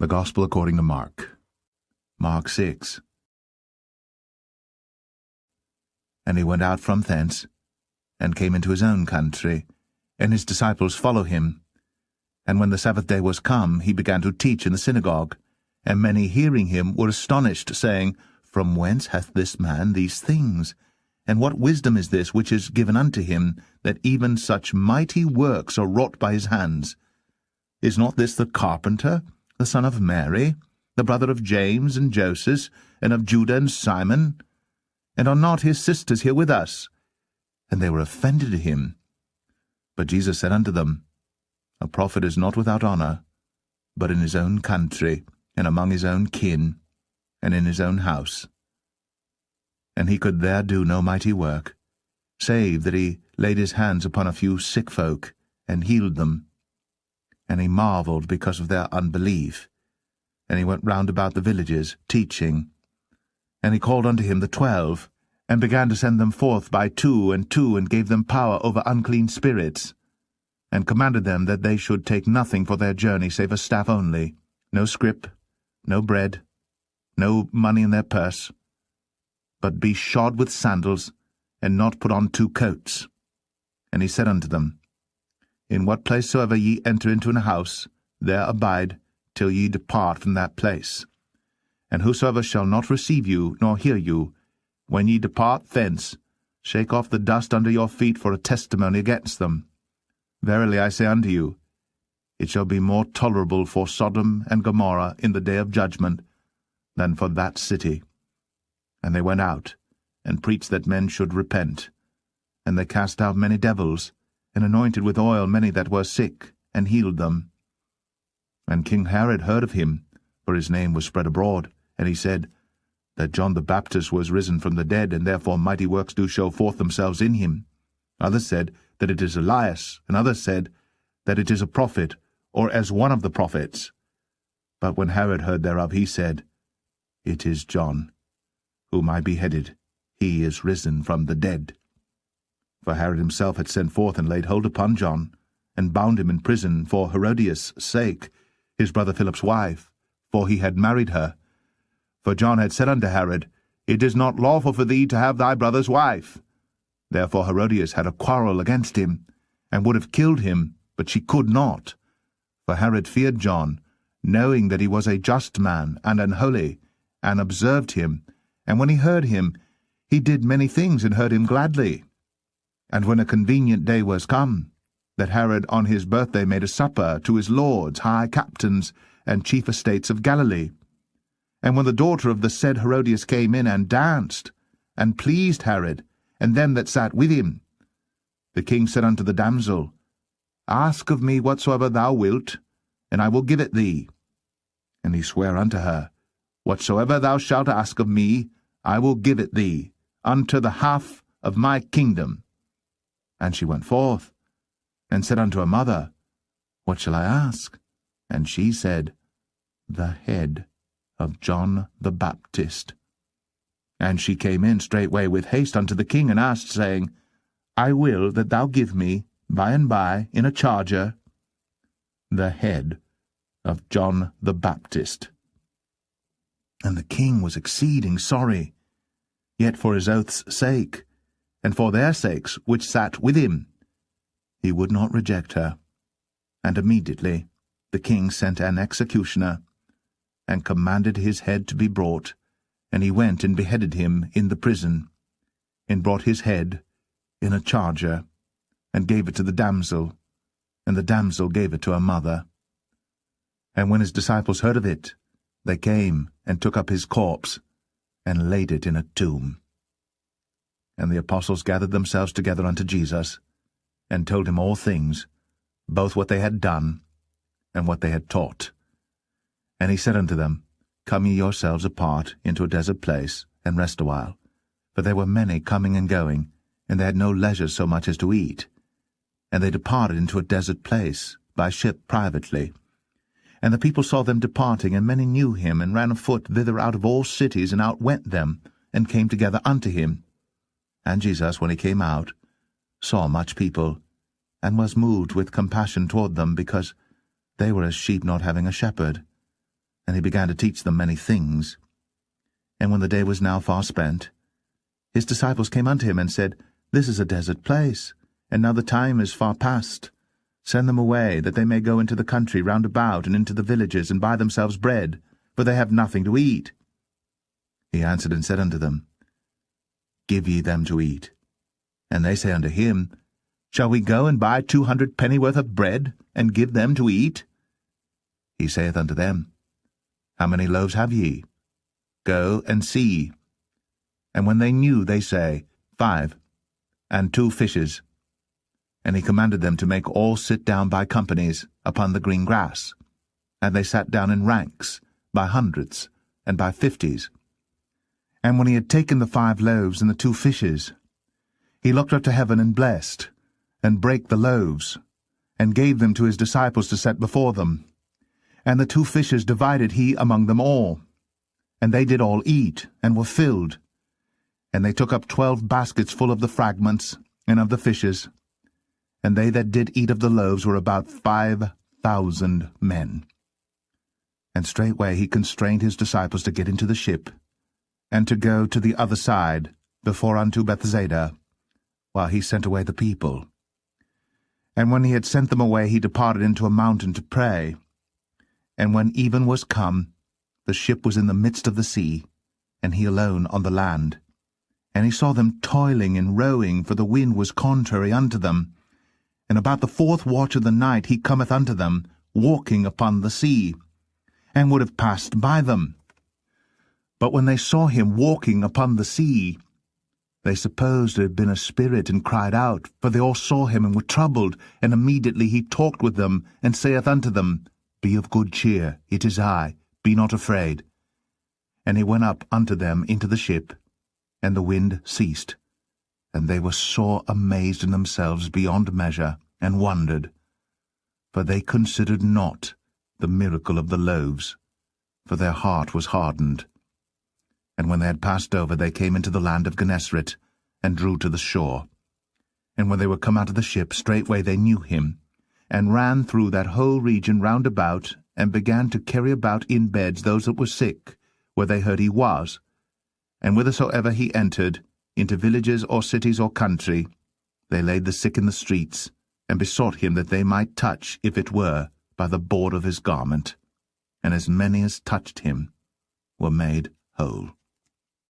The Gospel according to Mark. Mark 6. And he went out from thence, and came into his own country, and his disciples follow him. And when the Sabbath day was come, he began to teach in the synagogue. And many hearing him were astonished, saying, From whence hath this man these things? And what wisdom is this which is given unto him, that even such mighty works are wrought by his hands? Is not this the carpenter, the son of Mary, the brother of James and Joseph, and of Judah and Simon? And are not his sisters here with us? And they were offended at him. But Jesus said unto them, A prophet is not without honour, but in his own country, and among his own kin, and in his own house. And he could there do no mighty work, save that he laid his hands upon a few sick folk, and healed them. And he marvelled because of their unbelief. And he went round about the villages, teaching. And he called unto him the 12, and began to send them forth by 2 and 2, and gave them power over unclean spirits, and commanded them that they should take nothing for their journey save a staff only, no scrip, no bread, no money in their purse, but be shod with sandals, and not put on 2 coats. And he said unto them, In what place soever ye enter into an house, there abide till ye depart from that place. And whosoever shall not receive you, nor hear you, when ye depart thence, shake off the dust under your feet for a testimony against them. Verily I say unto you, it shall be more tolerable for Sodom and Gomorrah in the day of judgment than for that city. And they went out, and preached that men should repent. And they cast out many devils, and anointed with oil many that were sick, and healed them. And King Herod heard of him, for his name was spread abroad, and he said, that John the Baptist was risen from the dead, and therefore mighty works do show forth themselves in him. Others said that it is Elias, and others said that it is a prophet, or as one of the prophets. But when Herod heard thereof, he said, It is John, whom I beheaded. He is risen from the dead. For Herod himself had sent forth and laid hold upon John, and bound him in prison for Herodias' sake, his brother Philip's wife, for he had married her. For John had said unto Herod, It is not lawful for thee to have thy brother's wife. Therefore Herodias had a quarrel against him, and would have killed him, but she could not. For Herod feared John, knowing that he was a just man and an holy, and observed him. And when he heard him, he did many things, and heard him gladly. And when a convenient day was come, that Herod on his birthday made a supper to his lords, high captains, and chief estates of Galilee. And when the daughter of the said Herodias came in, and danced, and pleased Herod, and them that sat with him, the king said unto the damsel, Ask of me whatsoever thou wilt, and I will give it thee. And he sware unto her, Whatsoever thou shalt ask of me, I will give it thee, unto the half of my kingdom. And she went forth, and said unto her mother, What shall I ask? And she said, The head of John the Baptist. And she came in straightway with haste unto the king, and asked, saying, I will that thou give me, by and by, in a charger, the head of John the Baptist. And the king was exceeding sorry, yet for his oath's sake, and for their sakes which sat with him, he would not reject her. And immediately the king sent an executioner, and commanded his head to be brought, and he went and beheaded him in the prison, and brought his head in a charger, and gave it to the damsel, and the damsel gave it to her mother. And when his disciples heard of it, they came and took up his corpse, and laid it in a tomb. And the apostles gathered themselves together unto Jesus, and told him all things, both what they had done, and what they had taught. And he said unto them, Come ye yourselves apart into a desert place, and rest a while. For there were many coming and going, and they had no leisure so much as to eat. And they departed into a desert place, by ship privately. And the people saw them departing, and many knew him, and ran afoot thither out of all cities, and outwent them, and came together unto him. And Jesus, when he came out, saw much people, and was moved with compassion toward them, because they were as sheep not having a shepherd. and he began to teach them many things. And when the day was now far spent, his disciples came unto him and said, This is a desert place, and now the time is far past. Send them away, that they may go into the country round about and into the villages, and buy themselves bread, for they have nothing to eat. He answered and said unto them, Give ye them to eat. And they say unto him, Shall we go and buy 200 pennyworth of bread, and give them to eat? He saith unto them, How many loaves have ye? Go and see. And when they knew, they say, 5, and 2 fishes. And he commanded them to make all sit down by companies upon the green grass. And they sat down in ranks, by hundreds, and by 50s. And when he had taken the 5 loaves and the 2 fishes, he looked up to heaven and blessed, and brake the loaves, and gave them to his disciples to set before them. And the 2 fishes divided he among them all. And they did all eat, and were filled. And they took up 12 baskets full of the fragments, and of the fishes. And they that did eat of the loaves were about 5,000 men. And straightway he constrained his disciples to get into the ship, and to go to the other side, before unto Bethsaida, while he sent away the people. And when he had sent them away, he departed into a mountain to pray. And when even was come, the ship was in the midst of the sea, and he alone on the land. And he saw them toiling and rowing, for the wind was contrary unto them. And about the 4th watch of the night he cometh unto them, walking upon the sea, and would have passed by them. But when they saw him walking upon the sea, they supposed it had been a spirit, and cried out, for they all saw him and were troubled. And immediately he talked with them, and saith unto them, Be of good cheer, it is I, be not afraid. And he went up unto them into the ship, and the wind ceased. And they were sore amazed in themselves beyond measure, and wondered. For they considered not the miracle of the loaves, for their heart was hardened. And when they had passed over, they came into the land of Gennesaret, and drew to the shore. And when they were come out of the ship, straightway they knew him, and ran through that whole region round about, and began to carry about in beds those that were sick, where they heard he was. And whithersoever he entered, into villages or cities or country, they laid the sick in the streets, and besought him that they might touch, if it were, by the board of his garment. And as many as touched him were made whole.